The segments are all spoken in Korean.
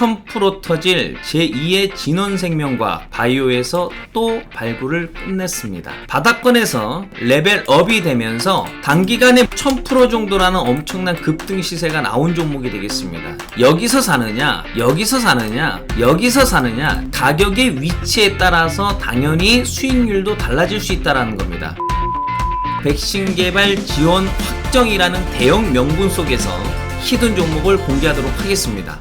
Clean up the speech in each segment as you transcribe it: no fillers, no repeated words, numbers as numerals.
1000% 터질 제2의 진원생명과학 바이오에서 또 발굴을 끝냈습니다. 바닥권에서 레벨업이 되면서 단기간에 1000% 정도라는 엄청난 급등 시세가 나온 종목이 되겠습니다. 여기서 사느냐, 여기서 사느냐, 여기서 사느냐, 가격의 위치에 따라서 당연히 수익률도 달라질 수 있다는 겁니다. 백신 개발 지원 확정이라는 대형 명분 속에서 히든 종목을 공개하도록 하겠습니다.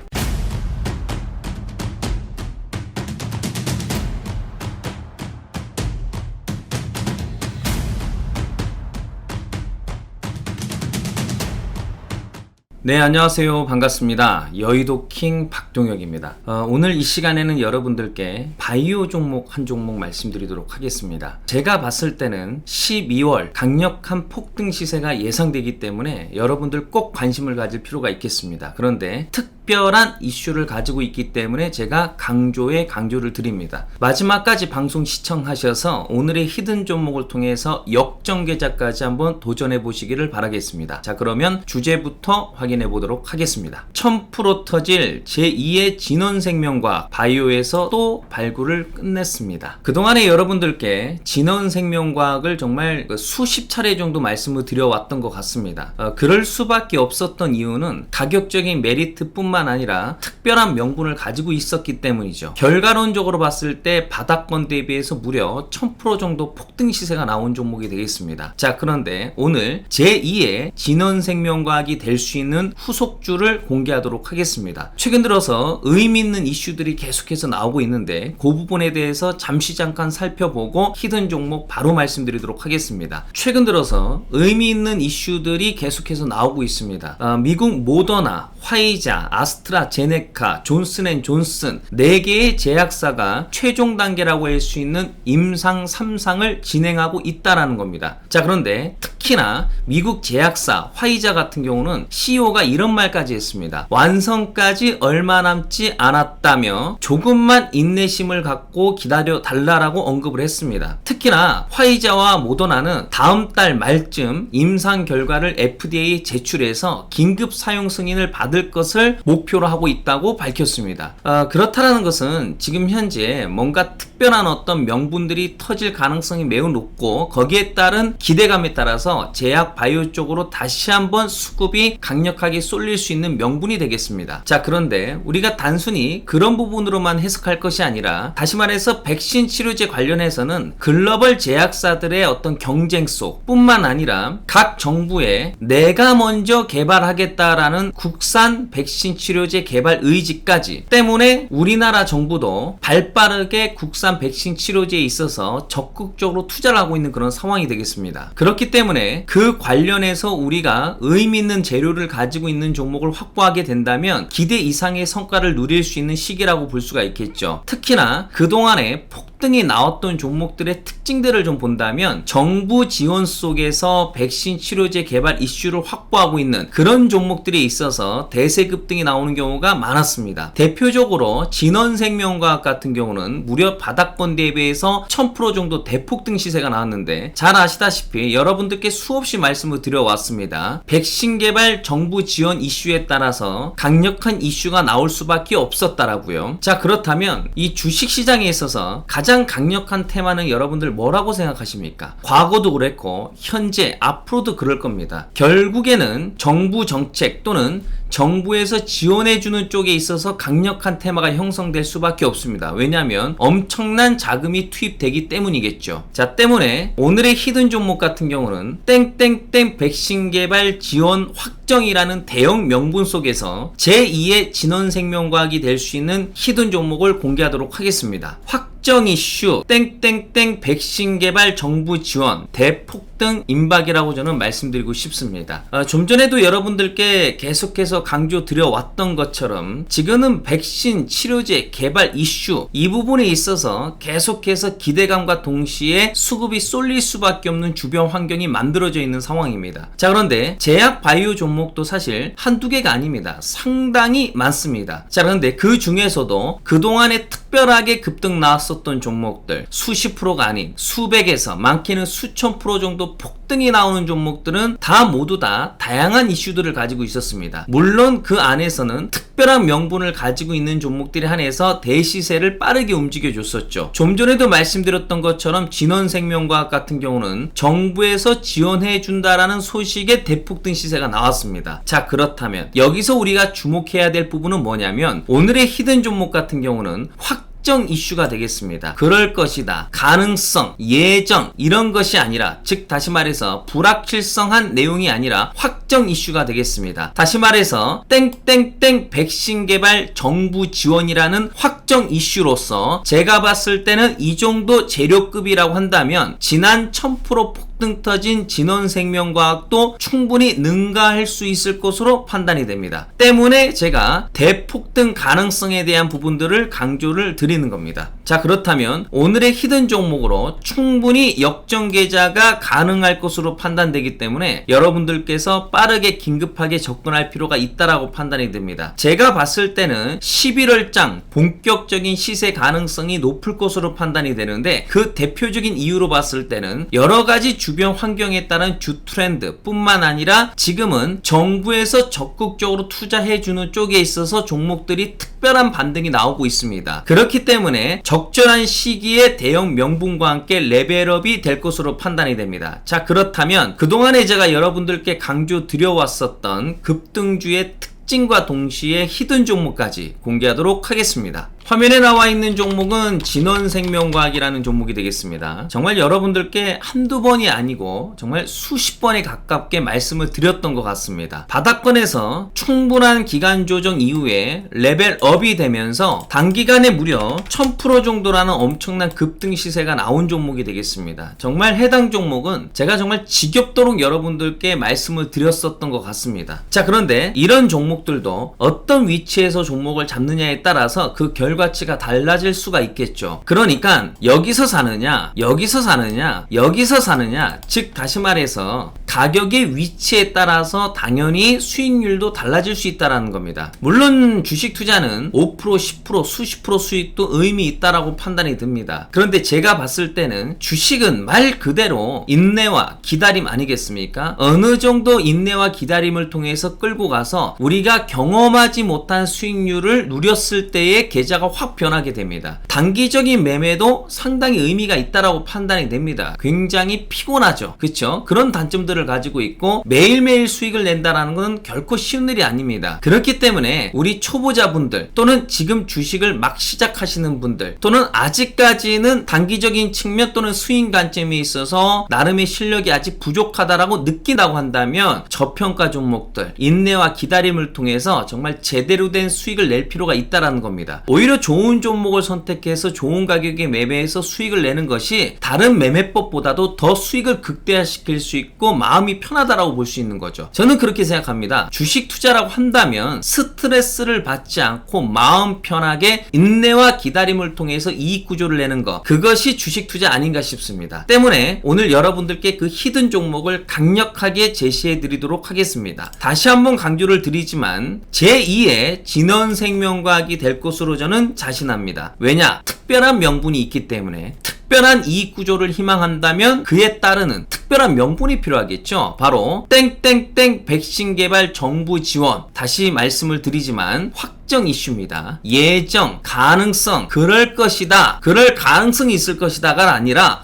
네, 안녕하세요. 반갑습니다. 여의도 킹 박동혁입니다. 오늘 이 시간에는 여러분들께 바이오 종목 한 종목 말씀드리도록 하겠습니다. 제가 봤을 때는 12월 강력한 폭등 시세가 예상되기 때문에 여러분들 꼭 관심을 가질 필요가 있겠습니다. 그런데 특별한 이슈를 가지고 있기 때문에 제가 강조를 드립니다. 마지막까지 방송 시청하셔서 오늘의 히든 종목을 통해서 역전계좌까지 한번 도전해 보시기를 바라겠습니다. 자, 그러면 주제부터 확인해 보도록 하겠습니다. 1000% 터질 제2의 진원생명과학 바이오에서 또 발굴을 끝냈습니다. 그동안에 여러분들께 진원생명과학을 정말 수십 차례 정도 말씀을 드려왔던 것 같습니다. 그럴 수밖에 없었던 이유는 가격적인 메리트뿐만 아니라 특별한 명분을 가지고 있었기 때문이죠. 결과론적으로 봤을 때 바닥권 대비해서 무려 1000% 정도 폭등 시세가 나온 종목이 되겠습니다. 자, 그런데 오늘 제2의 진원생명과학이 될 수 있는 후속주를 공개하도록 하겠습니다. 최근 들어서 의미 있는 이슈들이 계속해서 나오고 있는데 그 부분에 대해서 잠깐 살펴보고 히든 종목 바로 말씀드리도록 하겠습니다. 최근 들어서 의미 있는 이슈들이 계속해서 나오고 있습니다. 미국 모더나, 화이자, 아스트라제네카, 존슨앤존슨 4개의 제약사가 최종 단계라고 할 수 있는 임상 3상을 진행하고 있다라는 겁니다. 자, 그런데 특히나 미국 제약사 화이자 같은 경우는 CEO가 이런 말까지 했습니다. 완성까지 얼마 남지 않았다며 조금만 인내심을 갖고 기다려 달라라고 언급을 했습니다. 특히나 화이자와 모더나는 다음 달 말쯤 임상 결과를 FDA에 제출해서 긴급 사용 승인을 받을 것을 목표로 하고 있다고 밝혔습니다. 그렇다라는 것은 지금 현재 뭔가 특별한 어떤 명분들이 터질 가능성이 매우 높고 거기에 따른 기대감에 따라서 제약 바이오 쪽으로 다시 한번 수급이 강력하게 쏠릴 수 있는 명분이 되겠습니다. 자, 그런데 우리가 단순히 그런 부분으로만 해석할 것이 아니라 다시 말해서 백신 치료제 관련해서는 글로벌 제약사들의 어떤 경쟁 속 뿐만 아니라 각 정부의 내가 먼저 개발하겠다라는 국산 백신 치료제 개발 의지까지 때문에 우리나라 정부도 발빠르게 국산 백신 치료제에 있어서 적극적으로 투자를 하고 있는 그런 상황이 되겠습니다. 그렇기 때문에 그 관련해서 우리가 의미 있는 재료를 가지고 있는 종목을 확보하게 된다면 기대 이상의 성과를 누릴 수 있는 시기라고 볼 수가 있겠죠. 특히나 그동안에 폭등이 나왔던 종목들의 특징들을 좀 본다면 정부 지원 속에서 백신 치료제 개발 이슈를 확보하고 있는 그런 종목들에 있어서 대세 급등이 나오는 경우가 많았습니다. 대표적으로 진원생명과학 같은 경우는 무려 바닥권 대비해서 1000% 정도 대폭등 시세가 나왔는데 잘 아시다시피 여러분들께 수없이 말씀을 드려왔습니다. 백신 개발 정부 지원 이슈에 따라서 강력한 이슈가 나올 수밖에 없었다라고요. 자, 그렇다면 이 주식시장에 있어서 가장 강력한 테마는 여러분들 뭐라고 생각하십니까? 과거도 그랬고 현재 앞으로도 그럴 겁니다. 결국에는 정부 정책 또는 정부에서 지원해주는 쪽에 있어서 강력한 테마가 형성될 수밖에 없습니다. 왜냐하면 엄청난 자금이 투입되기 때문이겠죠. 자, 때문에 오늘의 히든 종목 같은 경우는 땡땡땡 백신 개발 지원 확정이라는 대형 명분 속에서 제2의 진원생명과학이 될 수 있는 히든 종목을 공개하도록 하겠습니다. 확정 이슈 땡땡땡 백신 개발 정부 지원 대폭등 임박이라고 저는 말씀드리고 싶습니다. 좀 전에도 여러분들께 계속해서 강조 드려왔던 것처럼 지금은 백신 치료제 개발 이슈 이 부분에 있어서 계속해서 기대감과 동시에 수급이 쏠릴 수밖에 없는 주변 환경이 만들어져 있는 상황입니다. 자, 그런데 제약 바이오 종목도 사실 한두 개가 아닙니다. 상당히 많습니다. 자, 그런데 그 중에서도 그동안에 특별하게 급등 나왔었던 올라왔었던 종목들, 수십 프로가 아닌 수백에서 많게는 수천 프로 정도 폭등이 나오는 종목들은 다 모두 다 다양한 이슈들을 가지고 있었습니다. 물론 그 안에서는 특별한 명분을 가지고 있는 종목들에 한해서 대시세를 빠르게 움직여줬었죠. 좀 전에도 말씀드렸던 것처럼 진원생명과학 같은 경우는 정부에서 지원해준다라는 소식에 대폭등 시세가 나왔습니다. 자, 그렇다면 여기서 우리가 주목해야 될 부분은 뭐냐면 오늘의 히든 종목 같은 경우는 확정 이슈가 되겠습니다. 그럴 것이다, 가능성, 예정 이런 것이 아니라, 즉 다시 말해서 불확실성한 내용이 아니라 확정 이슈가 되겠습니다. 다시 말해서 땡땡땡 백신 개발 정부 지원이라는 확정 이슈로서 제가 봤을 때는 이 정도 재료급이라고 한다면 지난 1000% 폭등 터진 진원생명과학도 충분히 능가할 수 있을 것으로 판단이 됩니다. 때문에 제가 대폭등 가능성에 대한 부분들을 강조를 드리는 겁니다. 자, 그렇다면 오늘의 히든 종목으로 충분히 역전계좌가 가능할 것으로 판단되기 때문에 여러분들께서 빠르게 긴급하게 접근할 필요가 있다라고 판단이 됩니다. 제가 봤을 때는 11월장 본격적인 시세 가능성이 높을 것으로 판단이 되는데, 그 대표적인 이유로 봤을 때는 여러가지 주변 환경에 따른 주 트렌드 뿐만 아니라 지금은 정부에서 적극적으로 투자해주는 쪽에 있어서 종목들이 특별한 반등이 나오고 있습니다. 그렇기 때문에 적절한 시기에 대형 명분과 함께 레벨업이 될 것으로 판단이 됩니다. 자, 그렇다면 그동안에 제가 여러분들께 강조 드려왔었던 급등주의 특징과 동시에 히든 종목까지 공개하도록 하겠습니다. 화면에 나와 있는 종목은 진원생명과학이라는 종목이 되겠습니다. 정말 여러분들께 한두 번이 아니고 정말 수십 번에 가깝게 말씀을 드렸던 것 같습니다. 바닥권에서 충분한 기간 조정 이후에 레벨업이 되면서 단기간에 무려 1000% 정도라는 엄청난 급등 시세가 나온 종목이 되겠습니다. 정말 해당 종목은 제가 정말 지겹도록 여러분들께 말씀을 드렸었던 것 같습니다. 자, 그런데 이런 종목들도 어떤 위치에서 종목을 잡느냐에 따라서 그 결과치가 달라질 수가 있겠죠. 그러니까 여기서 사느냐, 여기서 사느냐, 여기서 사느냐, 즉 다시 말해서 가격의 위치에 따라서 당연히 수익률도 달라질 수 있다는 겁니다. 물론 주식 투자는 5%, 10%, 수십 프로 수익도 의미 있다라고 판단이 듭니다. 그런데 제가 봤을 때는 주식은 말 그대로 인내와 기다림 아니겠습니까? 어느 정도 인내와 기다림을 통해서 끌고 가서 우리가 경험하지 못한 수익률을 누렸을 때의 계좌가 확 변하게 됩니다. 단기적인 매매도 상당히 의미가 있다라고 판단이 됩니다. 굉장히 피곤하죠. 그렇죠? 그런 단점들을 가지고 있고 매일매일 수익을 낸다라는 건 결코 쉬운 일이 아닙니다. 그렇기 때문에 우리 초보자분들 또는 지금 주식을 막 시작하시는 분들 또는 아직까지는 단기적인 측면 또는 수익 관점에 있어서 나름의 실력이 아직 부족하다라고 느낀다고 한다면 저평가 종목들, 인내와 기다림을 통해서 정말 제대로 된 수익을 낼 필요가 있다라는 겁니다. 오히려 좋은 종목을 선택해서 좋은 가격에 매매해서 수익을 내는 것이 다른 매매법보다도 더 수익을 극대화시킬 수 있고 마음이 편하다라고 볼 수 있는 거죠. 저는 그렇게 생각합니다. 주식 투자라고 한다면 스트레스를 받지 않고 마음 편하게 인내와 기다림을 통해서 이익 구조를 내는 것, 그것이 주식 투자 아닌가 싶습니다. 때문에 오늘 여러분들께 그 히든 종목을 강력하게 제시해 드리도록 하겠습니다. 다시 한번 강조를 드리지만 제2의 진원생명과학이 될 것으로 저는 자신합니다. 왜냐? 특별한 명분이 있기 때문에. 특별한 이익 구조를 희망한다면 그에 따르는 특별한 명분이 필요하겠죠. 바로 땡땡땡 백신 개발 정부 지원. 다시 말씀을 드리지만 확정 이슈입니다. 예정, 가능성, 그럴 것이다, 그럴 가능성이 있을 것이다가 아니라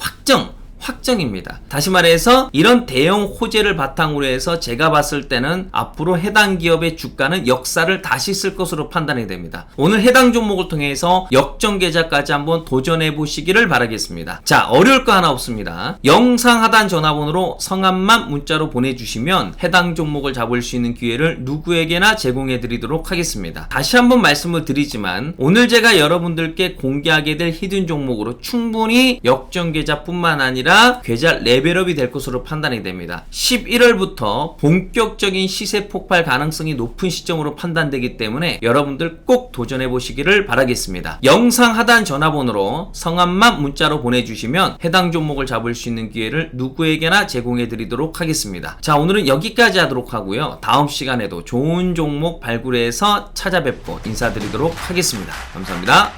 확정입니다. 다시 말해서 이런 대형 호재를 바탕으로 해서 제가 봤을 때는 앞으로 해당 기업의 주가는 역사를 다시 쓸 것으로 판단이 됩니다. 오늘 해당 종목을 통해서 역전 계좌까지 한번 도전해 보시기를 바라겠습니다. 자, 어려울 거 하나 없습니다. 영상 하단 전화번호로 성함만 문자로 보내주시면 해당 종목을 잡을 수 있는 기회를 누구에게나 제공해 드리도록 하겠습니다. 다시 한번 말씀을 드리지만 오늘 제가 여러분들께 공개하게 될 히든 종목으로 충분히 역전 계좌뿐만 아니라 계좌 레벨업이 될 것으로 판단이 됩니다. 11월부터 본격적인 시세 폭발 가능성이 높은 시점으로 판단되기 때문에 여러분들 꼭 도전해 보시기를 바라겠습니다. 영상 하단 전화번호로 성함만 문자로 보내주시면 해당 종목을 잡을 수 있는 기회를 누구에게나 제공해 드리도록 하겠습니다. 자, 오늘은 여기까지 하도록 하고요. 다음 시간에도 좋은 종목 발굴해서 찾아뵙고 인사드리도록 하겠습니다. 감사합니다.